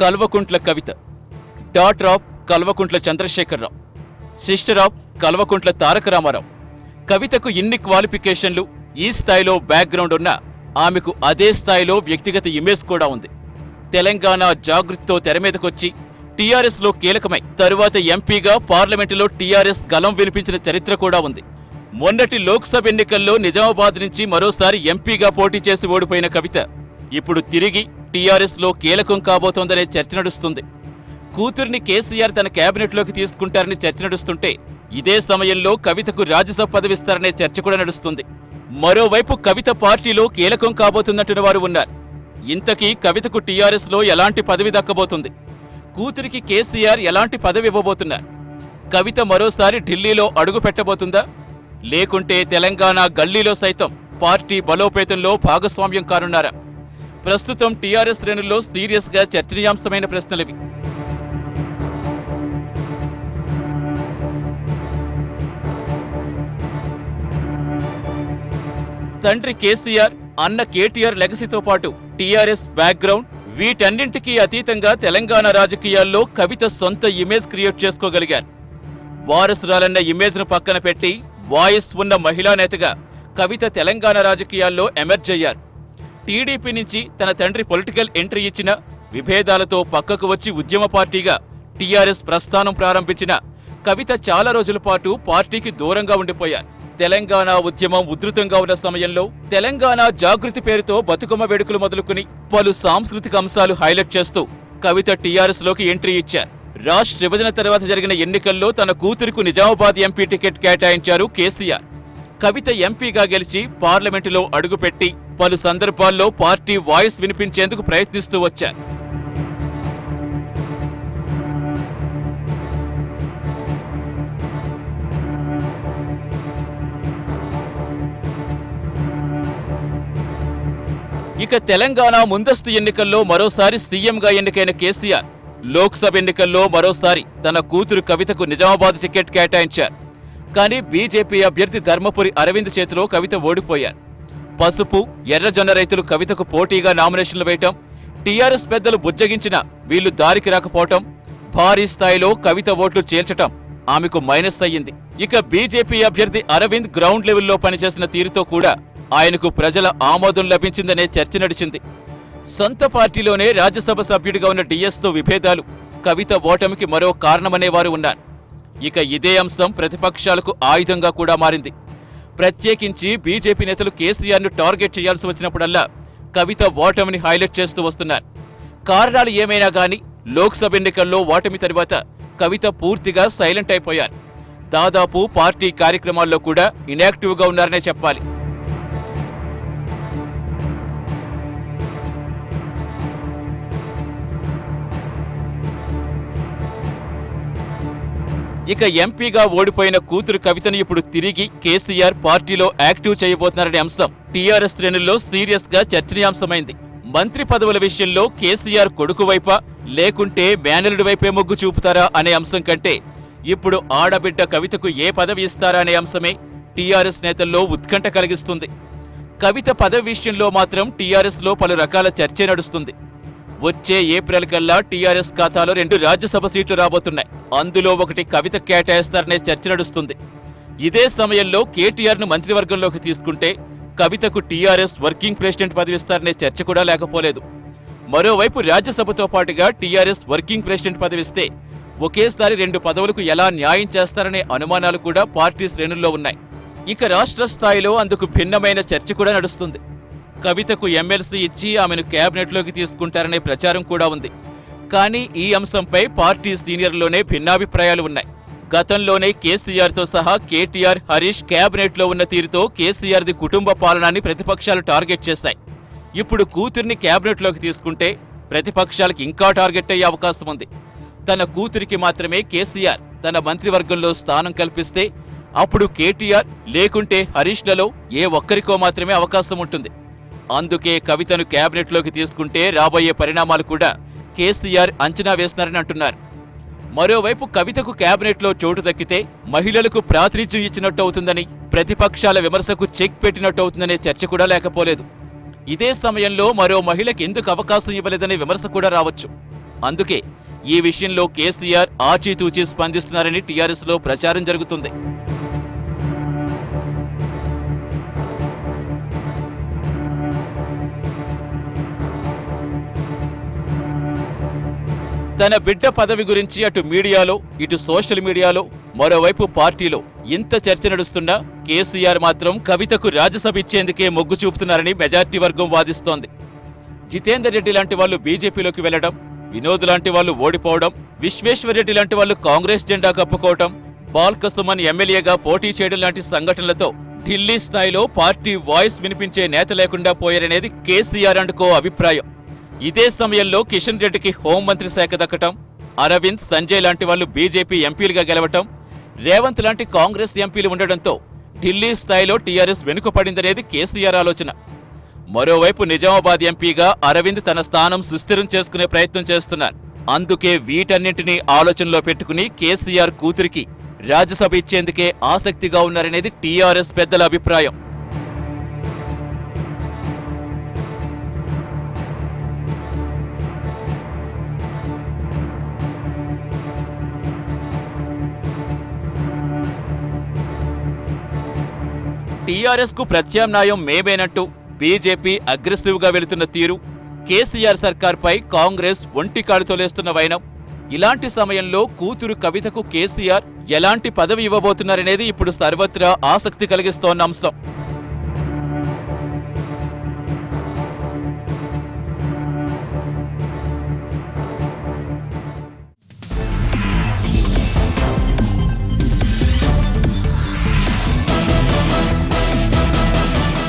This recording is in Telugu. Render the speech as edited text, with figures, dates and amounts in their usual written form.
Kalvakuntla Kavitha, daughter of Kalvakuntla Chandrashekar Rao, sister of Kalvakuntla Taraka Rama Rao. కవితకు ఇన్ని క్వాలిఫికేషన్లు, ఈ స్థాయిలో బ్యాక్గ్రౌండ్ ఉన్నా ఆమెకు అదే స్థాయిలో వ్యక్తిగత ఇమేజ్ కూడా ఉంది. తెలంగాణ జాగృతితో తెరమీదకొచ్చి టీఆర్ఎస్లో కీలకమై తరువాత ఎంపీగా పార్లమెంటులో టీఆర్ఎస్ గలం వినిపించిన చరిత్ర కూడా ఉంది. మొన్నటి లోక్సభ ఎన్నికల్లో నిజామాబాద్ నుంచి మరోసారి ఎంపీగా పోటీ చేసి ఓడిపోయిన కవిత ఇప్పుడు తిరిగి టీఆర్ఎస్లో కీలకం కాబోతోందనే చర్చ నడుస్తుంది. కూతుర్ని కేసీఆర్ తన కేబినెట్లోకి తీసుకుంటారని చర్చ నడుస్తుంటే, ఇదే సమయంలో కవితకు రాజ్యసభ పదవిస్తారనే చర్చ కూడా నడుస్తుంది. మరోవైపు కవిత పార్టీలో కీలకం కాబోతుందంటున్న వారు ఉన్నారు. ఇంతకీ కవితకు టీఆర్ఎస్లో ఎలాంటి పదవి దక్కబోతుంది? కూతురికి కేసీఆర్ ఎలాంటి పదవి ఇవ్వబోతున్నారు? కవిత మరోసారి ఢిల్లీలో అడుగు పెట్టబోతుందా, లేకుంటే తెలంగాణ గల్లీలో సైతం పార్టీ బలోపేతంలో భాగస్వామ్యం కానున్నారా? ప్రస్తుతం టీఆర్ఎస్ శ్రేణుల్లో సీరియస్గా చర్చనీయాంశమైన ప్రశ్నలివి. తండ్రి కేసీఆర్, అన్న కేటీఆర్ లెగసీతో పాటు టీఆర్ఎస్ బ్యాక్గ్రౌండ్, వీటన్నింటికీ అతీతంగా తెలంగాణ రాజకీయాల్లో కవిత సొంత ఇమేజ్ క్రియేట్ చేసుకోగలిగారు. వారసురాలన్న ఇమేజ్ను పక్కన పెట్టి వాయిస్ ఉన్న మహిళా నేతగా కవిత తెలంగాణ రాజకీయాల్లో ఎమర్జ్ అయ్యారు. టీడీపీ నుంచి తన తండ్రి పొలిటికల్ ఎంట్రీ ఇచ్చిన, విభేదాలతో పక్కకు వచ్చి ఉద్యమ పార్టీగా టీఆర్ఎస్ ప్రస్థానం ప్రారంభించిన కవిత చాలా రోజుల పాటు పార్టీకి దూరంగా ఉండిపోయారు. తెలంగాణ ఉద్యమం ఉధృతంగా ఉన్న సమయంలో తెలంగాణ జాగృతి పేరుతో బతుకమ్మ వేడుకలు మొదలుకుని పలు సాంస్కృతిక అంశాలు హైలైట్ చేస్తూ కవిత టీఆర్ఎస్ లోకి ఎంట్రీ ఇచ్చారు. రాష్ట్ర విభజన తర్వాత జరిగిన ఎన్నికల్లో తన కూతురుకు నిజామాబాద్ ఎంపీ టికెట్ కేటాయించారు కేసీఆర్. కవిత ఎంపీగా గెలిచి పార్లమెంటులో అడుగుపెట్టి పలు సందర్భాల్లో పార్టీ వాయిస్ వినిపించేందుకు ప్రయత్నిస్తూ వచ్చారు. ఇక తెలంగాణ ముందస్తు ఎన్నికల్లో మరోసారి సీఎంగా ఎన్నికైన కేసీఆర్ లోక్సభ ఎన్నికల్లో మరోసారి తన కూతురు కవితకు నిజామాబాద్ టికెట్ కేటాయించారు. కానీ బీజేపీ అభ్యర్థి ధర్మపురి అరవింద్ చేతిలో కవిత ఓడిపోయారు. పసుపు, ఎర్రజొన్న రైతులు కవితకు పోటీగా నామినేషన్లు వేయటం, టీఆర్ఎస్ పెద్దలు బుజ్జగించిన వీళ్లు దారికి రాకపోవటం, భారీ స్థాయిలో కవిత ఓట్లు చేల్చటం ఆమెకు మైనస్ అయ్యింది. ఇక బీజేపీ అభ్యర్థి అరవింద్ గ్రౌండ్ లెవెల్లో పనిచేసిన తీరుతో కూడా ఆయనకు ప్రజల ఆమోదం లభించిందనే చర్చ నడిచింది. సొంత పార్టీలోనే రాజ్యసభ సభ్యుడిగా ఉన్న డిఎస్తో విభేదాలు కవిత ఓటమికి మరో కారణమనేవారు ఉన్నారు. ఇక ఇదే అంశం ప్రతిపక్షాలకు ఆయుధంగా కూడా మారింది. ప్రత్యేకించి బీజేపీ నేతలు కేసీఆర్ను టార్గెట్ చేయాల్సి వచ్చినప్పుడల్లా కవిత ఓటమిని హైలైట్ చేస్తూ వస్తున్నారు. కారణాలు ఏమైనా గానీ లోక్సభ ఎన్నికల్లో ఓటమి తరువాత కవిత పూర్తిగా సైలెంట్ అయిపోయారు. దాదాపు పార్టీ కార్యక్రమాల్లో కూడా ఇన్యాక్టివ్గా ఉన్నారనే చెప్పాలి. ఇక ఎంపీగా ఓడిపోయిన కూతురు కవితను ఇప్పుడు తిరిగి కేసీఆర్ పార్టీలో యాక్టివ్ చేయబోతున్నారనే అంశం టీఆర్ఎస్ శ్రేణుల్లో సీరియస్ గా చర్చనీయాంశమైంది. మంత్రి పదవుల విషయంలో కేసీఆర్ కొడుకు వైపా లేకుంటే మేనలుడి వైపే మొగ్గు చూపుతారా అనే అంశం కంటే ఇప్పుడు ఆడబిడ్డ కవితకు ఏ పదవి ఇస్తారా అనే అంశమే టీఆర్ఎస్ నేతల్లో ఉత్కంఠ కలిగిస్తుంది. కవిత పదవి విషయంలో మాత్రం టీఆర్ఎస్ లో పలు రకాల చర్చ నడుస్తుంది. వచ్చే ఏప్రిల్ కల్లా టీఆర్ఎస్ ఖాతాలో 2 రాజ్యసభ సీట్లు రాబోతున్నాయి. అందులో ఒకటి కవిత కేటాయిస్తారనే చర్చ నడుస్తుంది. ఇదే సమయంలో కేటీఆర్ను మంత్రివర్గంలోకి తీసుకుంటే కవితకు టీఆర్ఎస్ వర్కింగ్ ప్రెసిడెంట్ పదవిస్తారనే చర్చ కూడా లేకపోలేదు. మరోవైపు రాజ్యసభతో పాటుగా టీఆర్ఎస్ వర్కింగ్ ప్రెసిడెంట్ పదవిస్తే ఒకేసారి 2 పదవులకు ఎలా న్యాయం చేస్తారనే అనుమానాలు కూడా పార్టీ శ్రేణుల్లో ఉన్నాయి. ఇక రాష్ట్ర స్థాయిలో అందుకు భిన్నమైన చర్చ కూడా నడుస్తుంది. కవితకు ఎమ్మెల్సీ ఇచ్చి ఆమెను కేబినెట్లోకి తీసుకుంటారనే ప్రచారం కూడా ఉంది. కానీ ఈ అంశంపై పార్టీ సీనియర్లోనే భిన్నాభిప్రాయాలు ఉన్నాయి. గతంలోనే కేసీఆర్తో సహా కేటీఆర్, హరీష్ కేబినెట్లో ఉన్న తీరుతో కేసీఆర్ది కుటుంబ పాలనాన్ని ప్రతిపక్షాలు టార్గెట్ చేశాయి. ఇప్పుడు కూతుర్ని కేబినెట్లోకి తీసుకుంటే ప్రతిపక్షాలకు ఇంకా టార్గెట్ అయ్యే అవకాశం ఉంది. తన కూతురికి మాత్రమే కేసీఆర్ తన మంత్రివర్గంలో స్థానం కల్పిస్తే అప్పుడు కేటీఆర్ లేకుంటే హరీష్లలో ఏ ఒక్కరికో మాత్రమే అవకాశం ఉంటుంది. అందుకే కవితను కేబినెట్లోకి తీసుకుంటే రాబోయే పరిణామాలు కూడా కేసీఆర్ అంచనా వేస్తున్నారని అంటున్నారు. మరోవైపు కవితకు కేబినెట్లో చోటు దక్కితే మహిళలకు ప్రాతినిధ్యం ఇచ్చినట్టు అవుతుందని, ప్రతిపక్షాల విమర్శకు చెక్ పెట్టినట్టు అవుతుందనే చర్చ కూడా లేకపోలేదు. ఇదే సమయంలో మరో మహిళకి ఎందుకు అవకాశం ఇవ్వలేదనే విమర్శ కూడా రావచ్చు. అందుకే ఈ విషయంలో కేసీఆర్ ఆచితూచి స్పందిస్తున్నారని టీఆర్ఎస్ లో ప్రచారం జరుగుతుంది. తన బిడ్డ పదవి గురించి అటు మీడియాలో, ఇటు సోషల్ మీడియాలో, మరోవైపు పార్టీలో ఇంత చర్చ నడుస్తున్నా కేసీఆర్ మాత్రం కవితకు రాజ్యసభ ఇచ్చేందుకే మొగ్గు చూపుతున్నారని మెజార్టీ వర్గం వాదిస్తోంది. జితేందర్ రెడ్డి లాంటి వాళ్ళు బీజేపీలోకి వెళ్లడం, వినోద్ లాంటి వాళ్ళు ఓడిపోవడం, విశ్వేశ్వరరెడ్డి లాంటి వాళ్ళు కాంగ్రెస్ జెండా కప్పుకోవడం, బాల్క సుమన్ ఎమ్మెల్యేగా పోటీ చేయడం లాంటి సంఘటనలతో ఢిల్లీ స్థాయిలో పార్టీ వాయిస్ వినిపించే నేత లేకుండా పోయారనేది కేసీఆర్ అండ్ కో అభిప్రాయం. ఇదే సమయంలో కిషన్ రెడ్డికి హోంమంత్రి శాఖ దక్కటం, అరవింద్, సంజయ్ లాంటి వాళ్ళు బీజేపీ ఎంపీలుగా గెలవటం, రేవంత్ లాంటి కాంగ్రెస్ ఎంపీలు ఉండడంతో ఢిల్లీ స్థాయిలో టీఆర్ఎస్ వెనుకపడిందనేది కేసీఆర్ ఆలోచన. మరోవైపు నిజామాబాద్ ఎంపీగా అరవింద్ తన స్థానం సుస్థిరం చేసుకునే ప్రయత్నం చేస్తున్నారు. అందుకే వీటన్నింటినీ ఆలోచనలో పెట్టుకుని కేసీఆర్ కూతురికి రాజ్యసభ ఇచ్చేందుకే ఆసక్తిగా ఉన్నారనేది టీఆర్ఎస్ పెద్దల అభిప్రాయం. టీఆర్ఎస్ కు ప్రత్యామ్నాయం మేమేనంటూ బీజేపీ అగ్రెసివ్ గా వెళుతున్న తీరు, కేసీఆర్ సర్కార్పై కాంగ్రెస్ ఒంటికాడుతోలేస్తున్న వైనం, ఇలాంటి సమయంలో కూతురు కవితకు కేసీఆర్ ఎలాంటి పదవి ఇవ్వబోతున్నారనేది ఇప్పుడు సర్వత్రా ఆసక్తి కలిగిస్తోన్న అంశం.